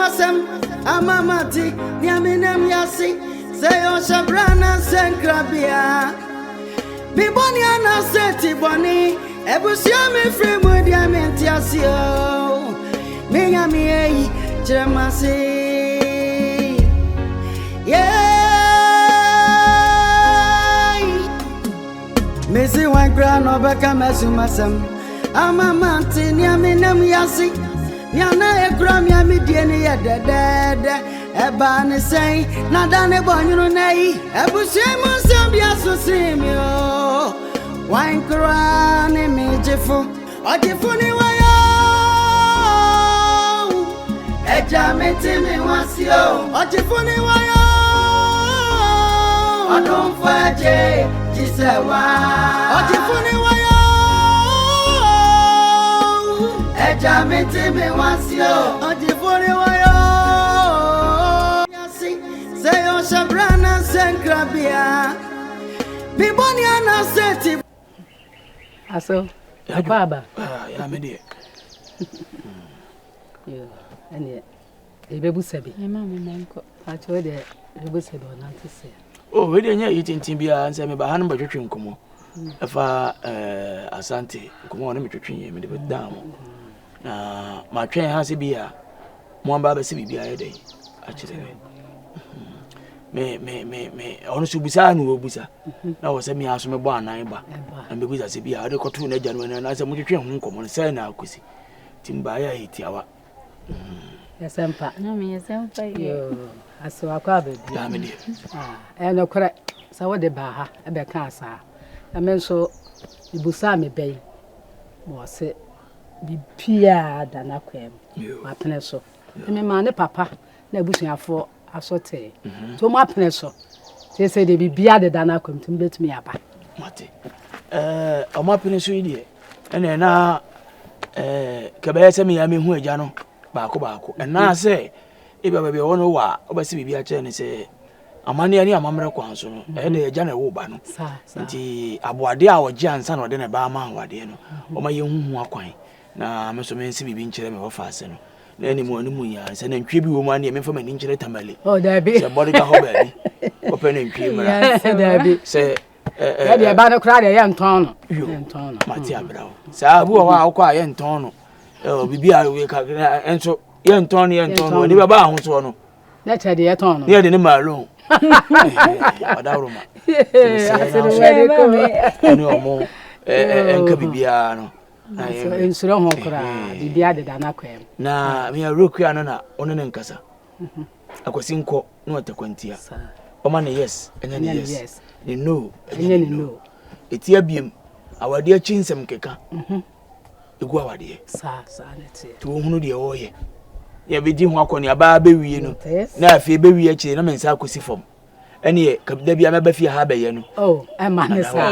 masem amamati niaminem yasi say o shabrana senkrabia biboni ana seti boni ebusia me free mu diamenti asio me nyame yi chemase Missy one grand over Kamasumasam. Amamanti, Niaminam Yasi, Niana Gramia Midiania dead. Ebane say, Nadane Bonino Nay, Ebusemo Zambia Sosimio. Wine Koran, Ogyefo, Ogyefo ni wayo. Ejameti mi wasio, Ogyefo ni wayo. Odon faje. Ogyefo ni wayo eja meti me wasio Ogyefo ni wayo yasi say o shabrana senkrabia biboni ana seti aso baba ya me de yo ene ebebu sebi e ma me nanko acho de ebebu sebi onante se oh we dey nya yitintin bia nse me ba hanu ba twetwe nkomo afa asante nkomo na me twetwe me de bedam na ma twen ha se bia mo amba ba se bibia ye dey a kire me onu su busa nu obusa na wo se me aso me bo anan ba na me busa se bia de koto na gya no na se mo twetwe ho nkomo se na akosi timba ya hitiawa yasempa no me yasempa yo aso akwa bebi ya me de no kora sa wo de ba ha e be ka asa amenso ibusa me bey mo se bipia da na kwem ma pene so me ma ne papa na abusuafo asote to mo apene so se de bibia de da na kwem tum betumi aba mate o ma pene so yi ene na ke be se me ya me hu agya no baako na se ebe bebe wono wa obasi bibia che ne se amane ani amamre kwanso no de agya na wo ba no nti aboade a wogi ansa na ode ne ba ma awade no o ma ye huhu akwan na me so me nsi bibi nkyere me wo fa ase no na ani mu ya se na ntwe bi wo ma ne me fa mani nkyere tamale oh dabi se body ka ho ba bi open ntwe mara dabi se ya de ba no kra de ye nton no mati abrawo sa abu wa akwa ye nton no bibi a we ka enso ye nton no ni baba ho so no na che de ye ton no ye de ne malo adawroma ani omo enka bibia no na ensuro ho kra bibia de da na kwem na me rokua no na ono ne nkasa akwasi nko no atakwantia oma ne yes enya ne yes ni no enya ni no etia biem awade achi nsem keka egu awade sa ne tie to hunu de oye ya bedi ho akoni aba bewie no na afie bewie achi na mensa akosi fom ene kabda bia meba fie ha baye no oh e ma ne sa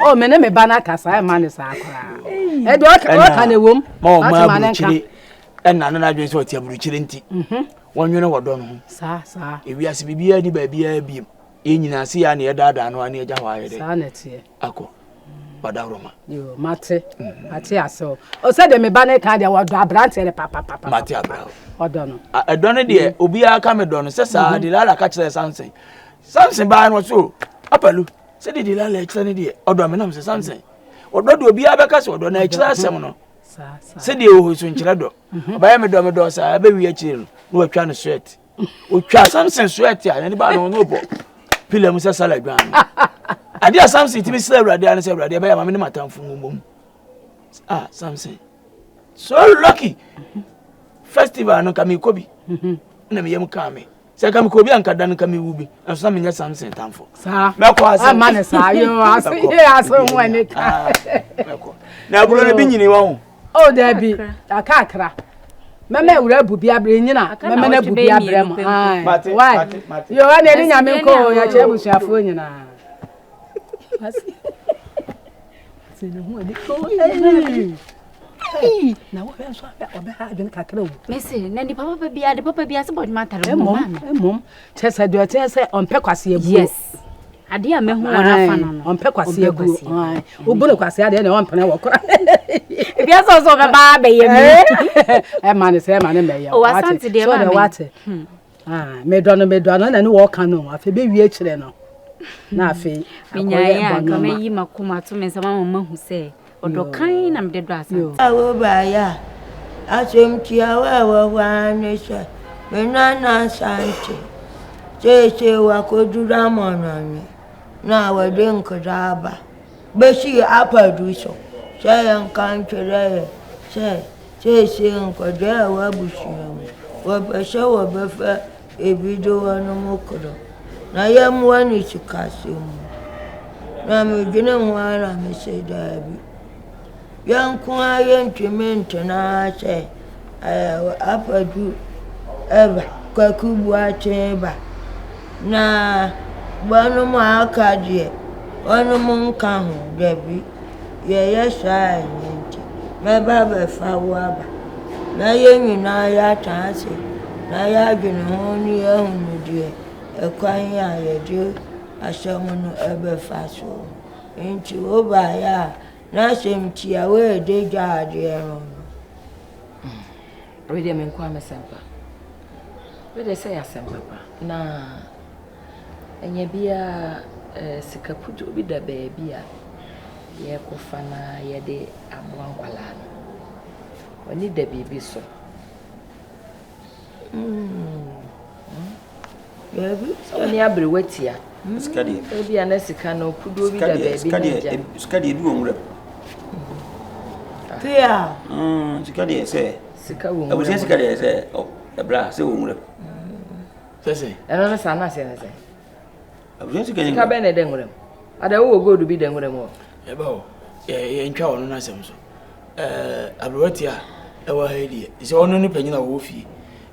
oh me ne me ba na kasa e ma ne sa akora e do ka ne wom ma ne nka enna na adwen so tia buruchire nti wonwene wodo no sa ewi ase bibia ni ba bia biem e nyina se ya ne dada no ane agya ho ayede sa na tie ako badawroma yo mate aso o se de me ba ne ka de wodo abrante de papa mate abrawo odo no edo ne de obi aka me do no se sa de lala ka kire Samson ba no so apalu se de lala kire ne de odo me nam se Samson odo de obi abeka se odo na kire asem no se de o so nkire do oba me do sa aba wi akire no no watwa no sweat o twa Samson sweat ya ne ba no no bo pile mu se sala gwan ade Samson ti bi se awrade an se awrade ba ya ma me ne matamfo ngom Samson so lucky festival no kami Kobi na me yem kame se kami Kobi an kada no kami wubi na so me nya Samson tamfo sa me ko ase amane sa yo ase wani ka na aburo na bi nyini wa ho oh dabi akakra mama ewura bubi abre nyina mama na bubi abre mo why yo ana ni nyame ko ya che busuafo nyina sinu ho ni ko na wo fẹ́ so obe ha adwen kakra wo mesi na ni papa bia se body matter mom chese do chese on pe kwase ebu yes ade a mehu wona fa no on pe kwase agu obu ne kwase ade na on pene wo kora bia so be ba be yemi e ma ne se ma ne me ya o asante de ma wate me do no na ne wo kan no afi be wie kire no na afi minya ya ka me yi makoma to me sama mama hu se odo kan na me de do asante awo ba ya asem tia wa ne se me na sante che wa ko dura monani na wa den kadaba be shi apadu so yan kan kire che nko de wa bushimu wa be she wa be fa ebido wa no mokoro na yam wani chikasimu na me gine nwara me se dabi yan kwa yan twimento na che apadu eba kwa kubu acheba na banu ma akadie onu mun kan ho dabi ye sha nti me baba fa wa ba na ye nyina ya taase na ya gene ho ni ehunu die ekwan ya ye die ashamu no ebe fa so nti o ba ya na semti a we de gaade ero we de men kwa mesempa we de say asempa pa na enye bia sikapujo bi da baabi a ye ko fana ye de aboa nkwala no woni da bibi so baby so ni abre watia skadi bia na sika no kudo bi da baabi skadi bi wonwura pia skadi se sika wo abu se skadi se ebra se wonwura sese eno na sana se na se abu se skadi sika be na de nwura ada wo gold bi de nwura mo eba o ye ntwa wono na sem so abrotia ewa hedi se wono ni panyina wo fie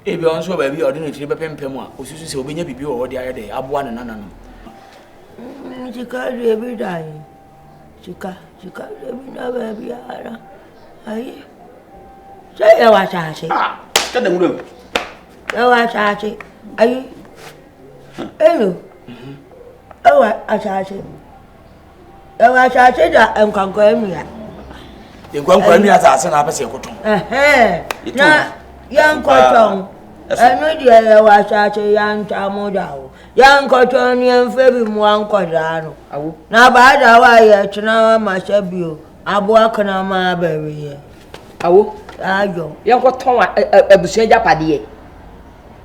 ebi on so ba bi odi na tiri be pempem a osusu se obenya bibi wo de ayede aboa ne nana no chika rebi dai chika rebi na ba bi ara ai sai ya wa chache kada ngure ya wa chache ai eno awa achache ya wa chache da enkanko emia enkwankwa mi asase na apese koton na yankoton eno dia ya wa chache yanta modawo yankoton ni enfebi mu ankoda no awo na ba da wa ya tuna ma shabio abo akana ma bawiye awo ajo yanko ton abusua japade ye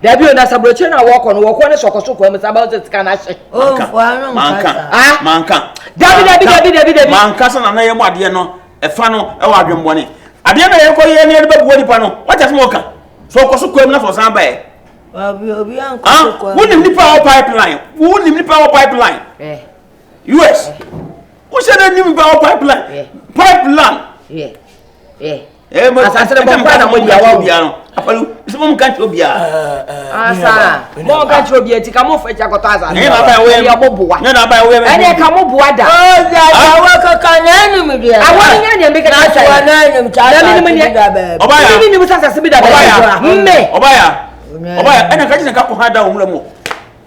dabi o na sabroche na wo ko ne sokosoko em saba se tika na hye o fano manka dabi manka sana na ye mu ade no efa no e wa adwembone ade na ye ko ye ne ba buo nipa no wacha smo ka sokosoko em na so san ba e obi anko ko wonim nipa pipeline US wo se na nim ba pipeline asasere bo kwa na mo dia wa bia no apalu so mo kan obia asa mo kan tro bia ti ka mo fa cha koto asa ne na ba we ya boboa ne na ba we ene ka mo boa da ya wa ka kanani mi dia awon nya ne me ka na cha wa na ni mcha da mi ni da ba obaya mi ni musasa se bi da ba mme obaya ene ka jina ka ko hada wo mlamo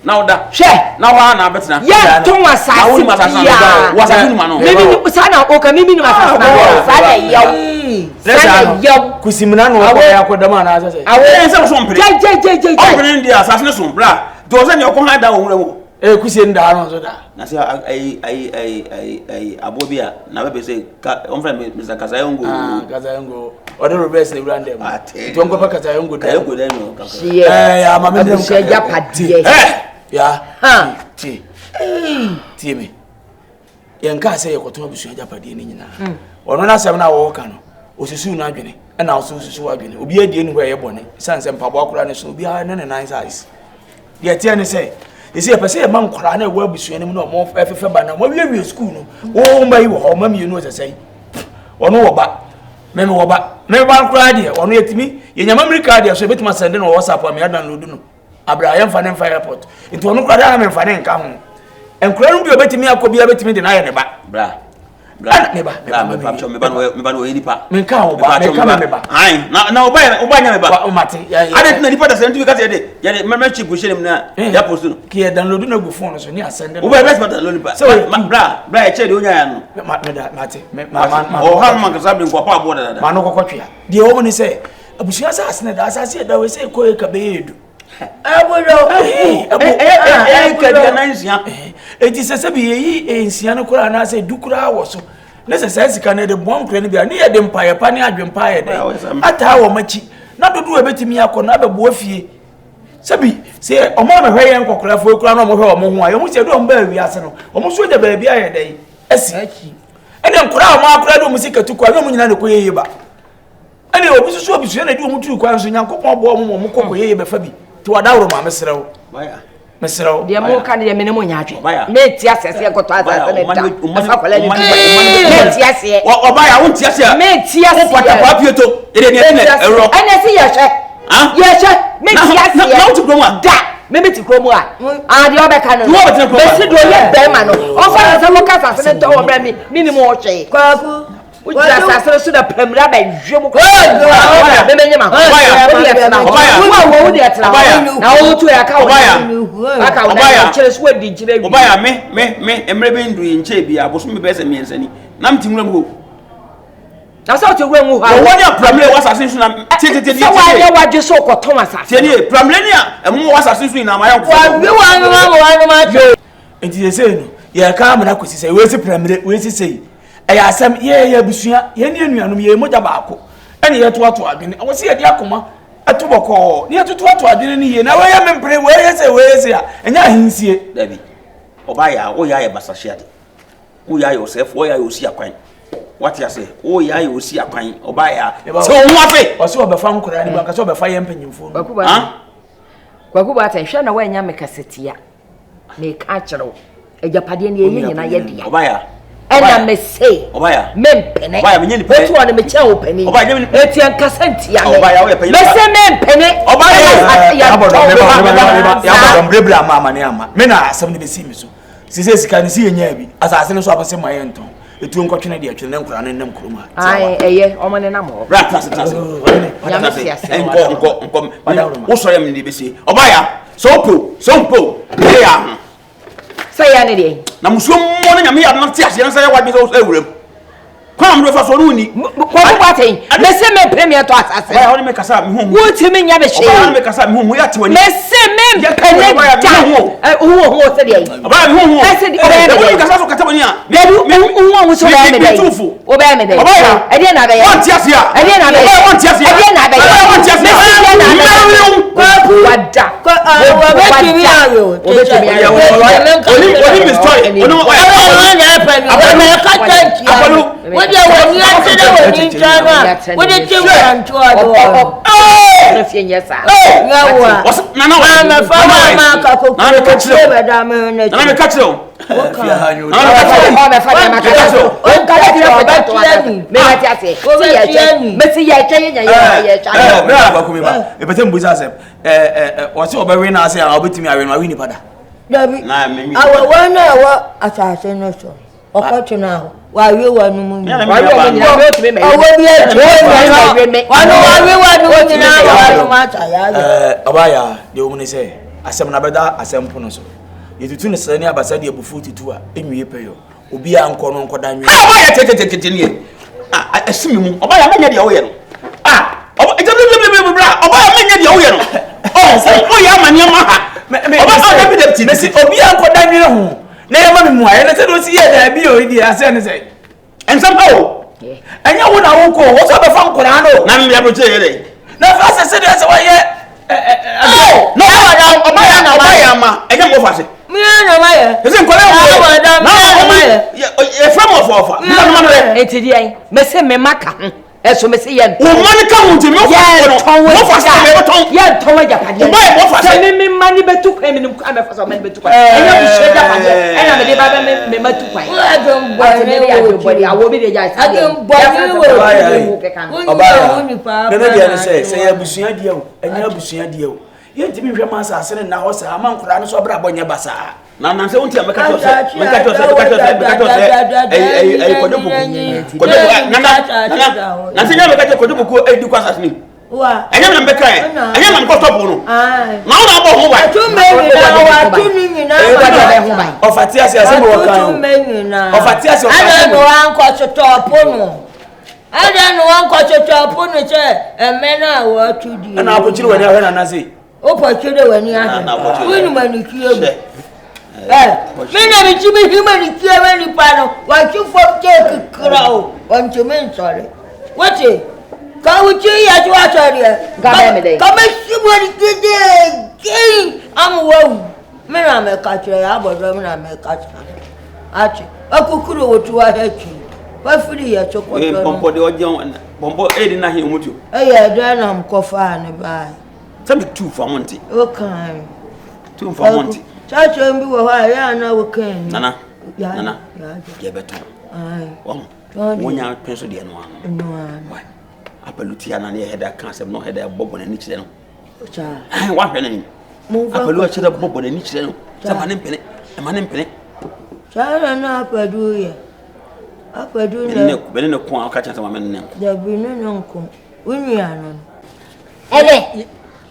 na oda hwe na wa na betina ya to wasasi ya wasasi ni ma no mimi ni sana o ka mimi ni wasasi na sana yaw sana yaw kusimina no ko ya ko dama na asase awe se so mpire je opening dia asase ne so bra do se ne ko hada wo mlamo kusie nda no so da na se ai abobia na bebe se on friend Mr. Kazayongo Kazayongo odo reverse ne brand dem to ngwa Kazayongo da Kazayongo da no ya mama dem se ja padie ya ti me yenka se yekoto abusua japade ni nyina ono na asem na wo ka no osusu na adwene e na osusu adwene obi adie ni ho ye bone sanse mpabo akora ne so obi a ne nine size ye tie ne se ese pese man kwara na ewa abusua ne mu no mo efefe ba na mo wie school no wo mai wo ma mi no sesai ono wo ba me ba kwara de ono yetimi ye nyama America de so betuma send no WhatsApp am ya download no Abraham Fanen Fire Airport into ono kwara na me Fanen nka ho enkura no bi obetimi akobia betimi de na ye ne ba bra meba no nipa menka wo ba meba ai na oba nya meba o mate ade na nipa da se ntu ka se de mama chip go share na ya post no ki e download na go phone so ni asende oba best matter lo nipa bra e che de onya ya no mate o ha man ka sabe nko pa abo da ma no kokotwa de wo ni se abusia sa asene da asase da we se ko e ka be edu abudo ka na nsia eti se bi yi ensia no kura na se dukura wo so na se se sika na de bom kura ni bia ni ye de mpaye pa ni adwempaaye de ata wo machi na dodo e betimi akọ na bebo afie se bi se omo na hwe ye nkokora fo kura na omo hwe omo ho ayo mu se do omo ba wi ase no omo so de ba bia ye de esi ene nkora omo akora do mu sika tu kwa no mu nyina ne koyeye ba ene obi so obi so na di omo tu kwa nso nyankopon bo omo mo kokoyeye be fa bi to adawro ma mesrew mesrew dia mo kan dia menemo nyaadwe me tia sese goto asase ne da afa kwala ni me tia se obaya won tia se me tia se pota pa pieto ere ni ero ana se ye hwe me tia se na wuti kroma da me beti kromo a dia obeka no me si do ye be ma no o fa na se mo ka asase ne to wo bra mi ni mo hwe kwaku ujira asase so da pamra ba hwe mo me menye ma obaya wo di atena na wo tu ya ka wo aka wo na chere so di jire wi obaya me emre be ndu nche bi aboso me be se miensani na mtimura mu na so te wura mu ha wo ni pramle wasase so na tete so wa ye wa je so ko ton asase tie ni pramle ni a emu wasase so na ma ya ko wa bi wa ma enti se no ye ka amana kosi se we si pramle we si sei eya asem ye busua ye ni anuanom ye moja baako ene ye to adwene wo se ye de akoma atuboko ni atutu adwene ni ye na we ye mempre we ye se a enya hinsie dabi obaya wo ya ye basahia de wo ya ye osef wo ya ye osi akwan wati ase wo ya ye osi akwan obaya se wo afi o se obefa nkura ni banka se obefa ye mpanyimfo kwakuba ata hwe na wanya mekasetia me ka kyerɛw ejapade ne ye nyina ye dia obaya ena me say obaya mempene obaya me nyini pe otu one me kya opani obaya me eti ankasantia obaya we pe me say mempene obaya ya bodom brebra mama ne ama me na asem ne be si mi so sise sika ne si enya bi asase ne so abose ma ye nton etu nkotwene de atwene nkura ne nam kuruma ai eye omo ne nam ho ra trust enko wo so yam ne be si obaya so po ya say ya ne de na muso mo na nyame ya na ti ase na say wa bi so ewurem kwa mo fa so no ni kwa ko baten me se me premier to asase ba ho me kasa me hu wo ti me nya be hye ba me kasa me hu ya ti wani me se me premier hu se de ba me hu se de o kasa so kata wani a me hu so ba me de o ba me de e de na be ya won ti ase a e de na be won ti ase e de na be won ti ase me se de na be wada wa be ti mi ayo o be ti mi ayo oni mi story oni o ya pa ni ka tanki abalu wodi woni atede woni ntana wodi ti wa nto ado na fie nyesa yawa nana wa ma fa ma ka ko ko be da me ne nana me ka kire o fia hanyo nana me ka kire o me fa na ma ka so o ka le ti ba to me ma ti ase ti ya che me ti ya che nya ya cha bra ba ko mi ba e pete mbuza asem o se obewe na ase a obetimi awe no awi ni pada dabi na me mi awa wana wa asase no so okotuna wa wi wa nu mu ni wa wo nyina me o ti me owo bi e je wa no wa wi wa nu mu ni na wa no ma ta ya obaya de omuni se asem na beda asem pono so yetutu ne sani abasa de abufu tutu a enwie peyo obi a nko no nko danwe obaya tete ni asimi mu obaya manya de wo ye no obaya manya de wo ye no o ya manya ma ha obaya be de ti me si obi a nko danwe ho na yema me mu aye na se do si ye da bi o di ase ne se ensam o enya wo na wo ko wo so be fa nkora no na me abro che ye de na fa se de se wa ye no obaya na obaya ma enya mo fa se mi na ma ye ese nkora wo na ma ye e from of na ma enti di ai me se me maka eso me se ye o mani ka hu ntimi o fa se me ton ye ton wa japade mo fa se me mani betu kwa me nim kwa me fa so mani betu kwa enya bi she japade enya me de ba me matu kwa adon boni awo bi de ja adon boni wo obaya nene dia ne se ya busua dia o enya busua dia o ye ntimi hwe ma asase ne na ho sa ama nkura no so bra bonye basa Na say unti ameka to say na say nyameka to kodo buku edi kwasas ni wa anya na mbeka anya na mko stop no na una abo ho ba tu menyi na wa tu ni na ofati ase mo kan tu menyi na ofati ase ana no anko stop no ada no anko stop no che emena wa tu di na apochiri wani ahwe na say o pochiri wani ahwe wini manikie bu mina bichibi himanikie wani pano wa chufo take krao wanche men sorry wati ka uchi ya ju asori ka me sibori gege amwo mina me kachira ya bodo mina me kachira achi akukuru wotu wa hechi wa free ya chokoto pompo de oje pompo edi na hi omutu ya da na mkofa ne bai sabi tu for monty okay tu for monty chacho mbi wo ha ya na wo kan nana ya beto ai wonya penso de no ano apeluti ana ne heda kan asem no heda bobo na ni kire no cha wa hwe na ni apelu a kire bobo na ni kire no sa ma ne mpene cha na apadu ye apadu na bene ne ko aka cha sama men ne da bi ne nko wunu ya no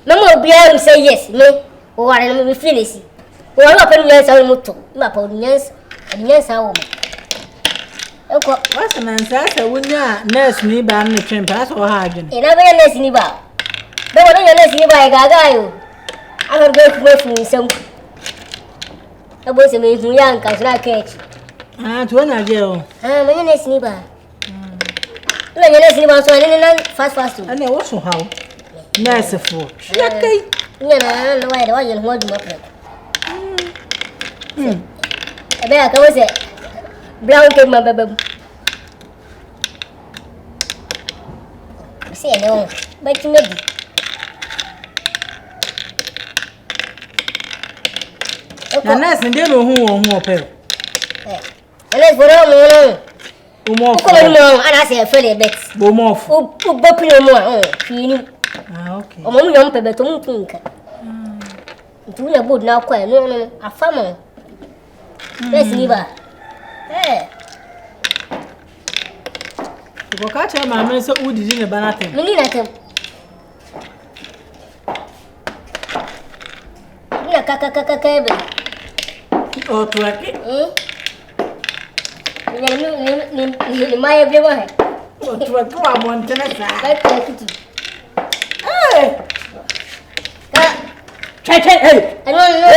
mama obiara say yes me o ware no me finish o ware apelu nyansa moto ma pa nyansa wo eko wasa na nsa wunya nurse ni ba na twempa so ha adwene ina be nurse ni ba be wo nurse ni ba gaga yo aka go ku fu nsam abo se me hu ya nka so na kech to na je o me nurse ni ba nurse ni ba so ni na fast ana wo so ha nurse fo yakai nya na no wa de wa ye ho du ma pre ebe aka wo se brown cake ma bebe se no ba ti mebi na nurse ndi no hu ope nurse for no mo ko mo ana se fele bet bo mo fu o bo pino mo fini okay o mo nyom pe bet o mu pinka tu na bod na kwa no afama nurse ni ba ko ka cha ma men se udidi ne banatem mini na tem ina kaka ebe o to ake ni mai ebe wa he o to ake wa montena sa kai ka kiti Try. Hey. I don't know.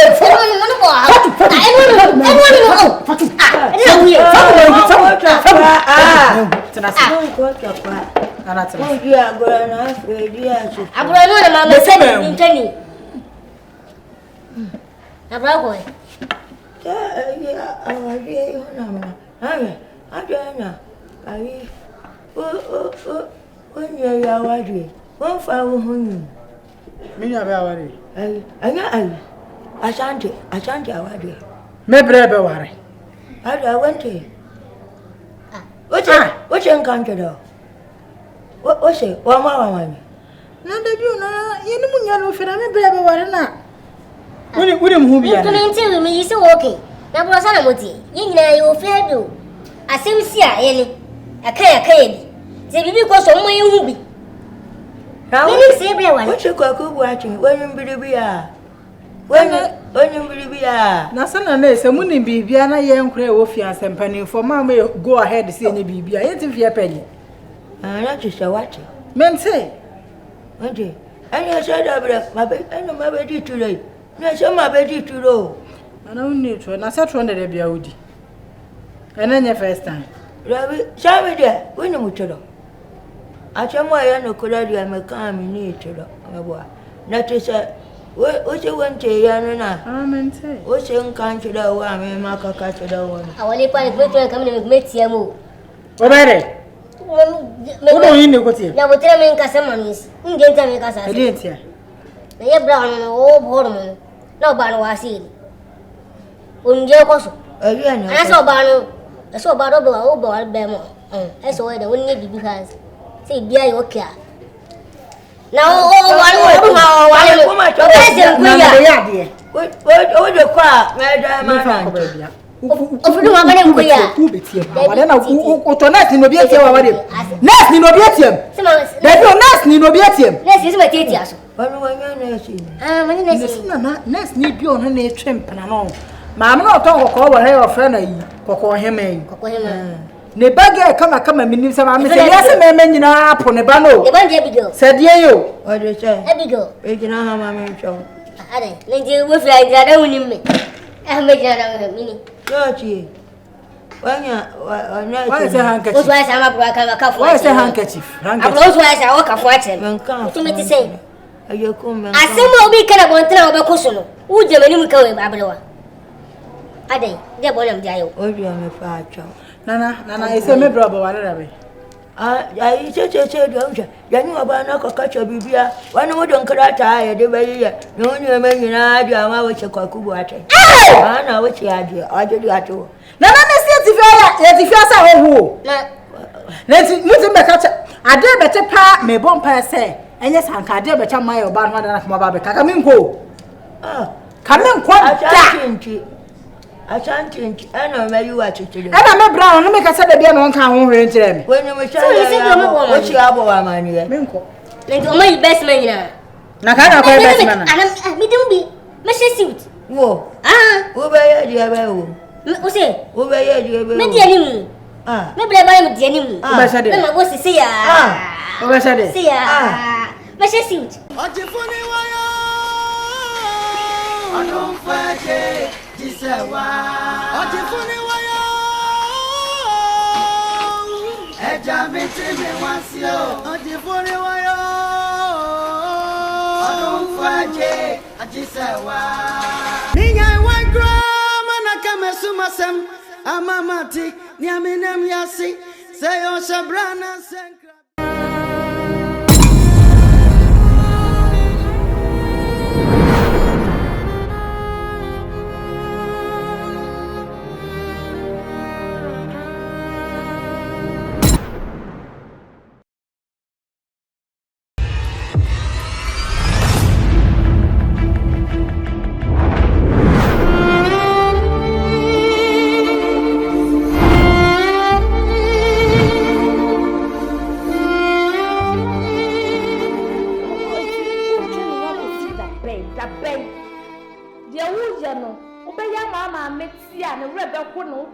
Asante awade. Me brebe ware. Ada wente. Oche nkanche do. Oche wa mami. Na da biu na yeni munya no fera me brebe ware na. Woni mu bia. Nto nti mi yisi woke. Na bro sana moti. Yin na yo fe do. Asem si a yeni. Aka bi. Ze bibi ko so mo yin hu bi. Mini se bre wale. Oche kwa ku bu achi. Woni mbiribi ya. Woni mbiribi ya. Na sana na ese mu ni bibia na ye nkure wo fi asempani for ma me go ahead see any bibia. Ye ti fi penye. Na ti se wachi. Mente. Wante. Ani se da bre mabe. Ani mabe di tule. Na se mabe di tulo. Ana unni to na se tro ndere bia odi. Ena nye first time. Rabi, sabe de, woni mutulo. Achamo ya no kula dia meka mi ni tulo. Ngabwa. Na ti se o se wante ya na. Mente. O se nkan tulo wa me makaka tulo wa. Awale pa ni to kam ni me tia mo. Obere. Uno yini ko tie. Ya botere me nka sama ni. Nge nta me ka sa. Edi tia. Na ye brown no o borom. Na ba no wasi. Unje ko so. Eri ana. Ana so ba no. So ba do ba o ba be mo. So we de woni bibi has. Say bia yo kia. Na o wale o ma wale mo. O be se nkuya. What the car, Madam? Of no one can queer. Who be here? I don't know. To Nest in Ogyefo already. Nest in Ogyefo. There's no Nest in Ogyefo. Nest is my teacher. Nest need be on her nature trimp and all. Mamma not talk over her friend. Coco him. Ne bagay come and mean some yes, men in our upon a bano. The one Abigail said you. What do you say? Abigail. We can have my man show. Lady with like that only me. I'm making a mini. Georgie. When you're why is a handkerchief? What's why I'm a cup? Why is a handkerchief? I'm also why I walk a watch him. To me to say. Are you come? I say no be kind of one thing about cushion. Would you mean go in Babylon? Are they? They're one of the Oh, you are my father. Nana, it's a me brother. What are they? I said, you know about no catch a bibia. One more don't cry tired, the way you know, you may not do a which a cockoo water. I know what you are. I did that too. Nana, if you are who? Let's move the catch. I did better part, may bomb per se. And yes, I did better my about one and my baby. Come in, go. Come in, quite. I can't think. I know where you are today. And I'm a brown, make a Saturday on town home. When you were saying, what you have over my money? Like my best man. Nakana, best man. And me don't be. Mr. Suit. Whoa. Over here, dear. Who say? Over here, dear. Maybe any. Maybe I buy the enemy. I'm going to see ya. Over Saturday. See ya. Mr. Suit. I don't fight. Ogyefo ni wayo eja mi ti mi wansi o Ogyefo ni wayo odun faje ajisewa ninya wankro mana kamesu masem amamati ni aminem yasi seyo shabrana senkra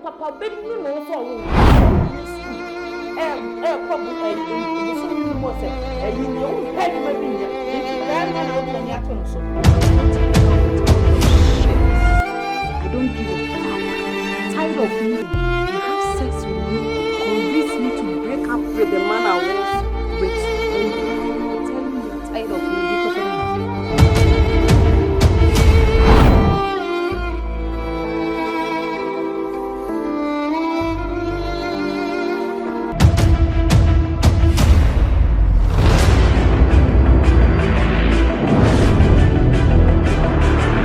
Papa, baby, no for you. Probably you know, pay my finger. I don't give a tired of you.